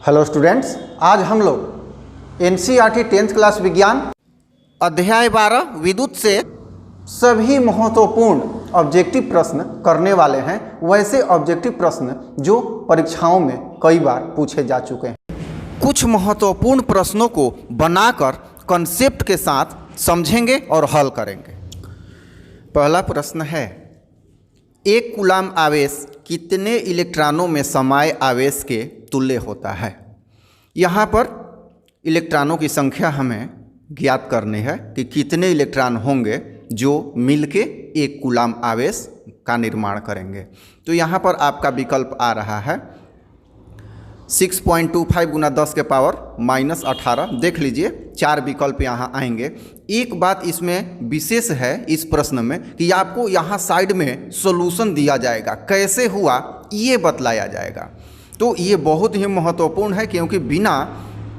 Hello students, आज हम लोग एनसीईआरटी 10th क्लास विज्ञान अध्याय 12 विद्युत से सभी महत्वपूर्ण ऑब्जेक्टिव प्रश्न करने वाले हैं। वैसे ऑब्जेक्टिव प्रश्न जो परीक्षाओं में कई बार पूछे जा चुके हैं। कुछ महत्वपूर्ण प्रश्नों को बनाकर कॉन्सेप्ट के साथ समझेंगे और हल करेंगे। पहला प्रश्न है, एक कूलाम आवेश कितने इलेक्ट्रॉनों में समाये आवेश के तुल्य होता है। यहाँ पर इलेक्ट्रॉनों की संख्या हमें ज्ञात करनी है कि कितने इलेक्ट्रॉन होंगे जो मिलके एक कूलाम आवेश का निर्माण करेंगे। तो यहाँ पर आपका विकल्प आ रहा है 6.25 गुना 10 के पावर -18। देख लीजिए, 4 विकल्प यहाँ आएंगे। एक बात इसमें विशेष है इस प्रश्न में कि आपको यहाँ साइड में सॉल्यूशन दिया जाएगा, कैसे हुआ ये बतलाया जाएगा। तो ये बहुत ही महत्वपूर्ण है क्योंकि बिना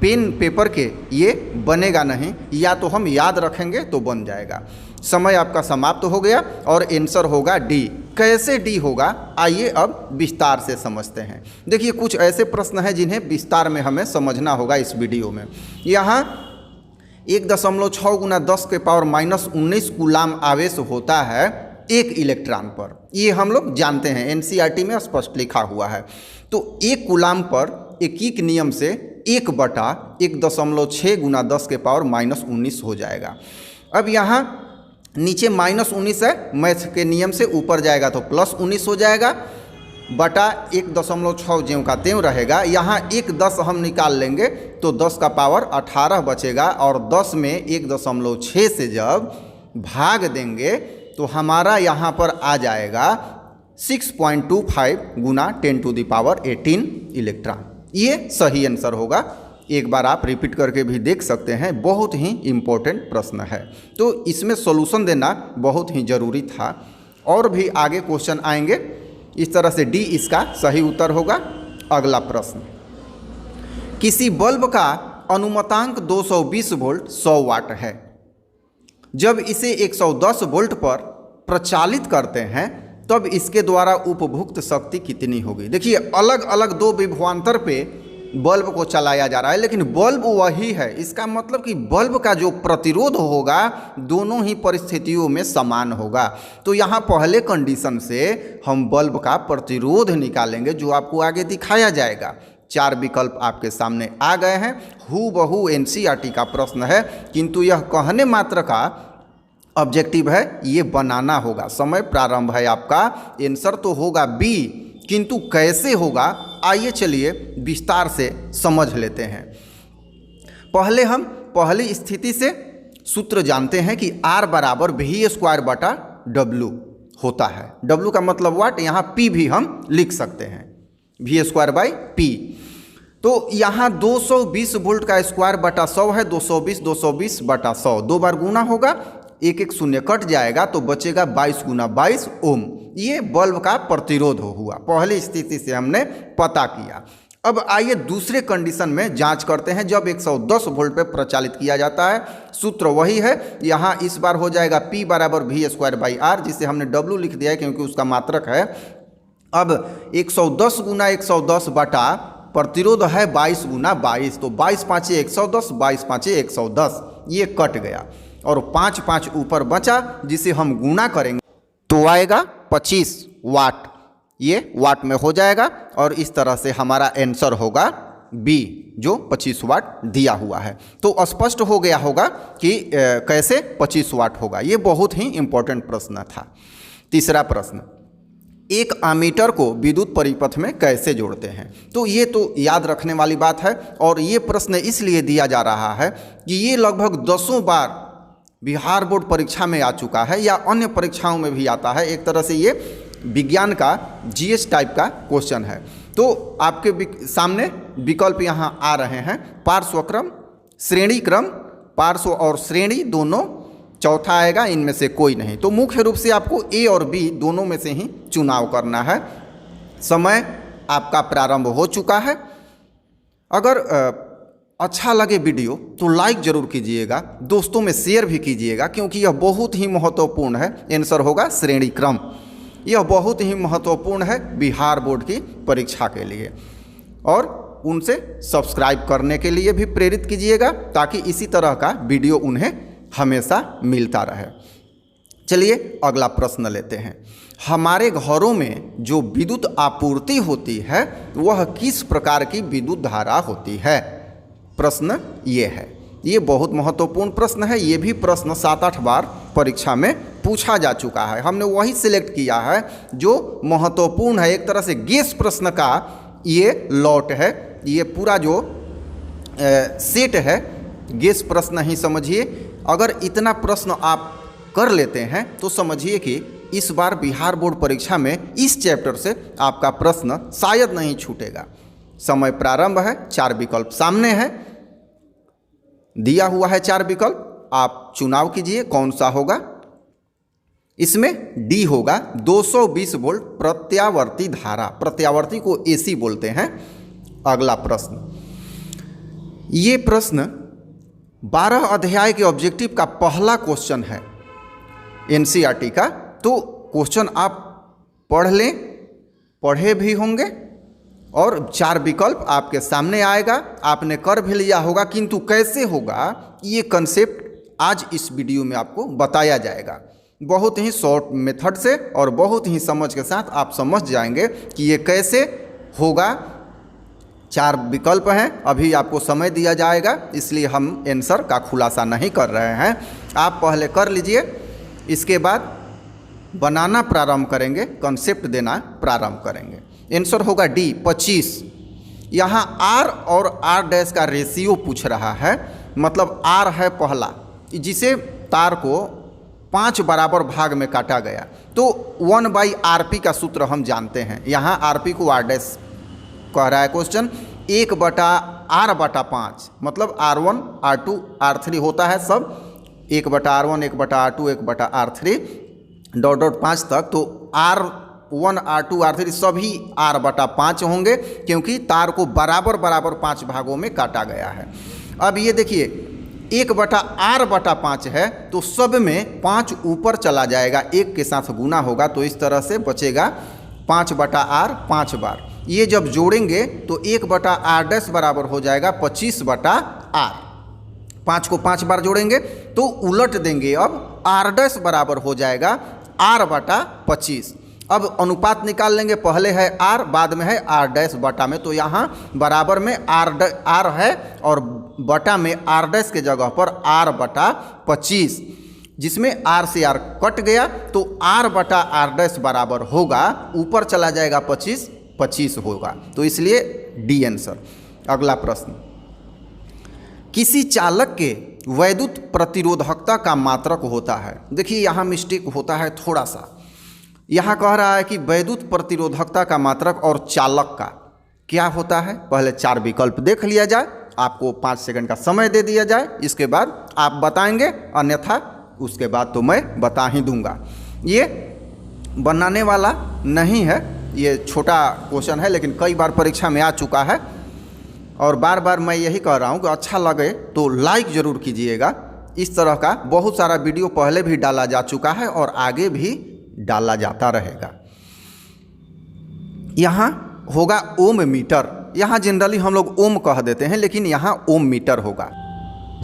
पेन पेपर के ये बनेगा नहीं, या तो हम याद रखेंगे तो बन जाएगा। समय आपका समाप्त हो गया और आंसर होगा डी। कैसे डी होगा, आइए अब विस्तार से समझते हैं। देखिए, कुछ ऐसे प्रश्न हैं जिन्हें विस्तार में हमें समझना होगा इस वीडियो में। यहाँ 1.6 गुना 10 के पावर -19 कूलाम आवेश होता है एक इलेक्ट्रॉन पर। ये हम लोग जानते हैं, एनसीईआरटी में स्पष्ट लिखा हुआ है। तो एक कूलाम पर एकीक नियम से 1/1.6 गुना 10 के पावर -19 हो जाएगा। अब यहाँ नीचे -19 है, मैथ के नियम से ऊपर जाएगा तो +19 हो जाएगा, बटा 1.6 ज्यों का त्यों रहेगा। यहाँ 1/10 हम निकाल लेंगे तो 10 का पावर 18 बचेगा, और 10 में 1.6 से जब भाग देंगे तो हमारा यहाँ पर आ जाएगा 6.25 गुना 10⁻18 इलेक्ट्रॉन। ये सही आंसर होगा। एक बार आप रिपीट करके भी देख सकते हैं, बहुत ही इम्पोर्टेंट प्रश्न है। तो इसमें सॉल्यूशन देना बहुत ही ज़रूरी था। और भी आगे क्वेश्चन आएंगे, इस तरह से डी इसका सही उत्तर होगा। अगला प्रश्न, किसी बल्ब का अनुमतांक 220 वोल्ट 100 वाट है। जब इसे 110 वोल्ट पर प्रचालित करते हैं तब इसके द्वारा उपभुक्त शक्ति कितनी होगी। देखिए, अलग अलग दो विभवांतर पे बल्ब को चलाया जा रहा है, लेकिन बल्ब वही है। इसका मतलब कि बल्ब का जो प्रतिरोध होगा दोनों ही परिस्थितियों में समान होगा। तो यहाँ पहले कंडीशन से हम बल्ब का प्रतिरोध निकालेंगे, जो आपको आगे दिखाया जाएगा। 4 विकल्प आपके सामने आ गए हैं। हूबहू एनसीईआरटी का प्रश्न है, किंतु यह कहने मात्र का ऑब्जेक्टिव है, ये बनाना होगा। समय प्रारंभ है आपका। आंसर तो होगा बी, किंतु कैसे होगा आइए चलिए विस्तार से समझ लेते हैं। पहले हम पहली स्थिति से सूत्र जानते हैं कि R बराबर V² बटा W होता है। W का मतलब वाट, यहाँ P भी हम लिख सकते हैं, V²/P। तो यहाँ 220 वोल्ट का स्क्वायर बटा 100 है, 220 बटा 100, 2 बार गुना होगा, 1 शून्य कट जाएगा तो बचेगा 22 गुना 22 ओम। ये बल्ब का प्रतिरोध हुआ। पहली स्थिति से हमने पता किया। अब आइए दूसरे कंडीशन में जांच करते हैं, जब 110 वोल्ट पे प्रचालित किया जाता है। सूत्र वही है, यहाँ इस बार हो जाएगा P बराबर V²/R, जिसे हमने W लिख दिया है क्योंकि उसका मात्रक है। अब 110 गुना 110 बटा प्रतिरोध है 22 गुना 22, तो 22 5 110, 22 5 110, ये कट गया और 5 5 ऊपर बचा, जिसे हम गुणा करेंगे तो आएगा 25 वाट। ये वाट में हो जाएगा और इस तरह से हमारा आंसर होगा बी, जो 25 वाट दिया हुआ है। तो स्पष्ट हो गया होगा कि कैसे 25 वाट होगा। ये बहुत ही इंपॉर्टेंट प्रश्न था। तीसरा प्रश्न, एक एमीटर को विद्युत परिपथ में कैसे जोड़ते हैं। तो ये तो याद रखने वाली बात है, और ये प्रश्न इसलिए दिया जा रहा है कि ये लगभग 10 बार बिहार बोर्ड परीक्षा में आ चुका है या अन्य परीक्षाओं में भी आता है। एक तरह से ये विज्ञान का जीएस टाइप का क्वेश्चन है। तो आपके सामने विकल्प यहाँ आ रहे हैं, पार्श्वक्रम, श्रेणी क्रम, पार्श्व और श्रेणी दोनों, चौथा आएगा इनमें से कोई नहीं। तो मुख्य रूप से आपको ए और बी दोनों में से ही चुनाव करना है। समय आपका प्रारंभ हो चुका है। अगर अच्छा लगे वीडियो तो लाइक जरूर कीजिएगा, दोस्तों में शेयर भी कीजिएगा, क्योंकि यह बहुत ही महत्वपूर्ण है। आंसर होगा श्रेणी क्रम। यह बहुत ही महत्वपूर्ण है बिहार बोर्ड की परीक्षा के लिए। और उनसे सब्सक्राइब करने के लिए भी प्रेरित कीजिएगा ताकि इसी तरह का वीडियो उन्हें हमेशा मिलता रहे। चलिए अगला प्रश्न लेते हैं। हमारे घरों में जो विद्युत आपूर्ति होती है वह किस प्रकार की विद्युत धारा होती है? प्रश्न ये है। ये बहुत महत्वपूर्ण प्रश्न है। ये भी प्रश्न 7-8 बार परीक्षा में पूछा जा चुका है। हमने वही सिलेक्ट किया है जो महत्वपूर्ण है। एक तरह से गेस प्रश्न का ये लॉट है। ये पूरा जो सेट है गेस प्रश्न ही समझिए। अगर इतना प्रश्न आप कर लेते हैं तो समझिए कि इस बार बिहार बोर्ड परीक्षा में इस चैप्टर से आपका प्रश्न शायद नहीं छूटेगा। समय प्रारंभ है, 4 विकल्प सामने है, दिया हुआ है 4 विकल्प। आप चुनाव कीजिए कौन सा होगा। इसमें डी होगा 220 वोल्ट प्रत्यावर्ती धारा। प्रत्यावर्ती को एसी बोलते हैं। अगला प्रश्न, ये प्रश्न 12 अध्याय के ऑब्जेक्टिव का पहला क्वेश्चन है एनसीईआरटी का। तो क्वेश्चन आप पढ़ लें, पढ़े भी होंगे और 4 विकल्प आपके सामने आएगा। आपने कर भी लिया होगा, किंतु कैसे होगा ये कंसेप्ट आज इस वीडियो में आपको बताया जाएगा। बहुत ही शॉर्ट मेथड से और बहुत ही समझ के साथ आप समझ जाएंगे कि ये कैसे होगा। 4 विकल्प हैं, अभी आपको समय दिया जाएगा इसलिए हम आंसर का खुलासा नहीं कर रहे हैं। आप पहले कर लीजिए, इसके बाद बनाना प्रारंभ करेंगे, कंसेप्ट देना प्रारंभ करेंगे। आंसर होगा डी 25। यहाँ आर और आर डैश का रेशियो पूछ रहा है। मतलब आर है पहला, जिसे तार को 5 बराबर भाग में काटा गया। तो 1/RP का सूत्र हम जानते हैं। यहाँ RP को आर डैश कह रहा है क्वेश्चन। 1/R/5 मतलब R1 R2 R3 होता है सब। 1/R1 1/R2 1/R3 ... 5 तक। तो R1 R2 R3 सभी R/5 होंगे क्योंकि तार को बराबर बराबर 5 भागों में काटा गया है। अब ये देखिए 1/R/5 है तो सब में 5 ऊपर चला जाएगा, 1 के साथ गुना होगा तो इस तरह से बचेगा 5/R 5 बार। ये जब जोड़ेंगे तो 1/R' बराबर हो जाएगा 25/R। 5 को 5 बार जोड़ेंगे तो उलट देंगे, अब R' बराबर हो जाएगा R/25। अब अनुपात निकाल लेंगे, पहले है R बाद में है R' बटा में। तो यहाँ बराबर में R है और बटा में R' के जगह पर R/25, जिसमें R से R कट गया तो R/R' बराबर होगा, ऊपर चला जाएगा 25 होगा। तो इसलिए डी आंसर। अगला प्रश्न, किसी चालक के वैद्युत प्रतिरोधकता का मात्रक होता है। देखिए यहाँ मिस्टेक होता है थोड़ा सा। यहाँ कह रहा है कि वैद्युत प्रतिरोधकता का मात्रक और चालक का क्या होता है। पहले 4 विकल्प देख लिया जाए, आपको 5 सेकंड का समय दे दिया जाए, इसके बाद आप बताएंगे, अन्यथा उसके बाद तो मैं बता ही दूंगा। ये बनाने वाला नहीं है, ये छोटा क्वेश्चन है लेकिन कई बार परीक्षा में आ चुका है और बार बार मैं यही कह रहा हूँ कि अच्छा लगे तो लाइक ज़रूर कीजिएगा। इस तरह का बहुत सारा वीडियो पहले भी डाला जा चुका है और आगे भी डाला जाता रहेगा। यहाँ होगा ओम मीटर। यहाँ जनरली हम लोग ओम कह देते हैं लेकिन यहाँ ओम मीटर होगा।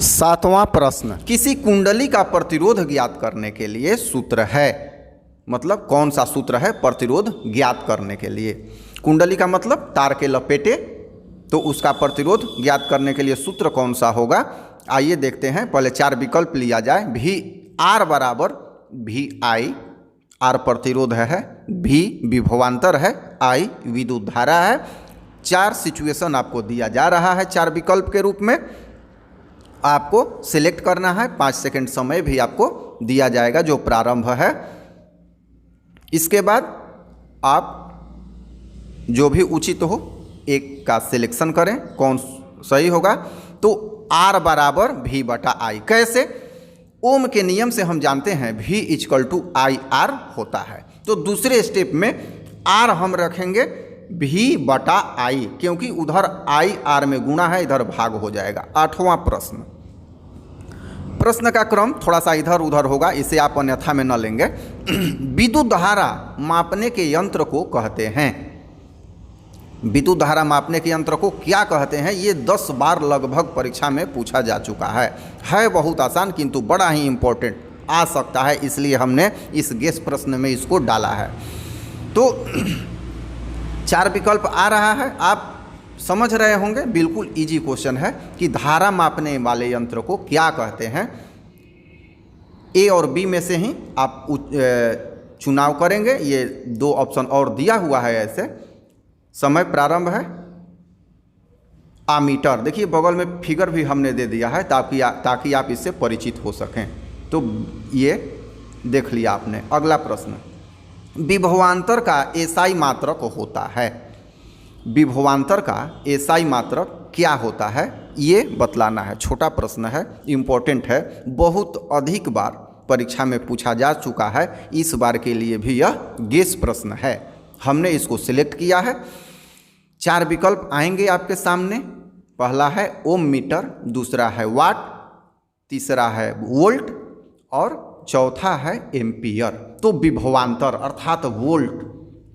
7वां प्रश्न, किसी कुंडली का प्रतिरोध ज्ञात करने के लिए सूत्र है। मतलब कौन सा सूत्र है प्रतिरोध ज्ञात करने के लिए। कुंडली का मतलब तार के लपेटे, तो उसका प्रतिरोध ज्ञात करने के लिए सूत्र कौन सा होगा। आइए देखते हैं। पहले 4 विकल्प लिया जाए। VR बराबर VI, R प्रतिरोध है, V विभवांतर है, I विद्युत धारा है। 4 सिचुएशन आपको दिया जा रहा है 4 विकल्प के रूप में, आपको सिलेक्ट करना है। 5 सेकंड समय भी आपको दिया जाएगा जो प्रारंभ है। इसके बाद आप जो भी उचित हो एक का सिलेक्शन करें, कौन सही होगा। तो R बराबर V/I। कैसे? ओम के नियम से हम जानते हैं V = IR होता है। तो दूसरे स्टेप में R हम रखेंगे V/I, क्योंकि उधर IR में गुणा है, इधर भाग हो जाएगा। 8वां प्रश्न, प्रश्न का क्रम थोड़ा सा इधर उधर होगा, इसे आप अन्यथा में न लेंगे। विद्युत धारा मापने के यंत्र को कहते हैं। विद्युत धारा मापने के यंत्र को क्या कहते हैं, ये 10 बार लगभग परीक्षा में पूछा जा चुका है बहुत आसान किंतु बड़ा ही इम्पोर्टेंट आ सकता है, इसलिए हमने इस गेस प्रश्न में इसको डाला है। तो 4 विकल्प आ रहा है, आप समझ रहे होंगे, बिल्कुल इजी क्वेश्चन है कि धारा मापने वाले यंत्र को क्या कहते हैं। ए और बी में से ही आप चुनाव करेंगे, ये 2 ऑप्शन और दिया हुआ है ऐसे। समय प्रारंभ है, आमीटर, देखिए बगल में फिगर भी हमने दे दिया है ताकि आप इससे परिचित हो सकें, तो ये देख लिया आपने। अगला प्रश्न, विभवांतर का एसआई मात्रक होता है, विभवांतर का एसआई मात्रक क्या होता है ये बतलाना है। छोटा प्रश्न है, इम्पोर्टेंट है, बहुत अधिक बार परीक्षा में पूछा जा चुका है, इस बार के लिए भी यह गेस प्रश्न है, हमने इसको सिलेक्ट किया है। 4 विकल्प आएंगे आपके सामने, पहला है ओम मीटर, दूसरा है वाट, तीसरा है वोल्ट और चौथा है एम्पियर। तो विभवांतर अर्थात वोल्ट,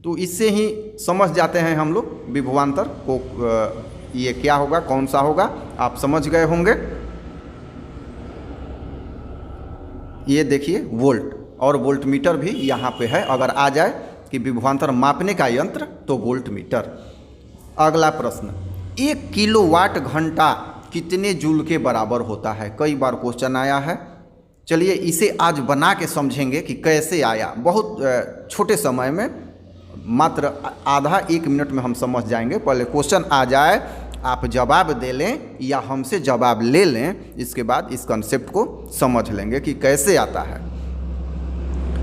तो इससे ही समझ जाते हैं हम लोग विभवांतर को, ये क्या होगा, कौन सा होगा, आप समझ गए होंगे। ये देखिए वोल्ट, और वोल्ट मीटर भी यहाँ पे है, अगर आ जाए कि विभवांतर मापने का यंत्र तो वोल्ट मीटर। अगला प्रश्न, 1 किलोवाट घंटा कितने जूल के बराबर होता है, कई बार क्वेश्चन आया है। चलिए इसे आज बना के समझेंगे कि कैसे आया, बहुत छोटे समय में, मात्र आधा 1 मिनट में हम समझ जाएंगे। पहले क्वेश्चन आ जाए, आप जवाब दे लें या हमसे जवाब ले लें, इसके बाद इस कंसेप्ट को समझ लेंगे कि कैसे आता है।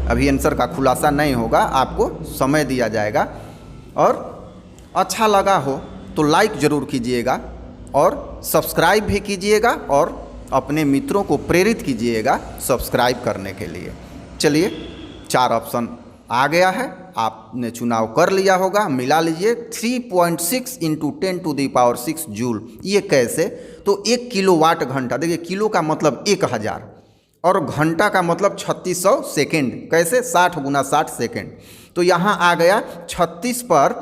अभी आंसर का खुलासा नहीं होगा, आपको समय दिया जाएगा। और अच्छा लगा हो तो लाइक ज़रूर कीजिएगा और सब्सक्राइब भी कीजिएगा और अपने मित्रों को प्रेरित कीजिएगा सब्सक्राइब करने के लिए। चलिए 4 ऑप्शन आ गया है, आपने चुनाव कर लिया होगा, मिला लीजिए। 3.6 × 10⁶ जूल, ये कैसे, तो 1 किलोवाट घंटा, देखिए किलो का मतलब 1000 और घंटा का मतलब 3600 सेकेंड, कैसे 60 × 60 सेकेंड। तो यहाँ आ गया 36 पर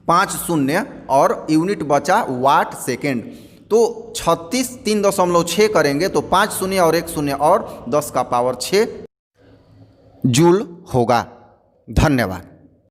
5 शून्य और यूनिट बचा वाट सेकेंड, तो 36 3.6 करेंगे तो 5 शून्य और 1 शून्य और 10⁶ जूल होगा। धन्यवाद।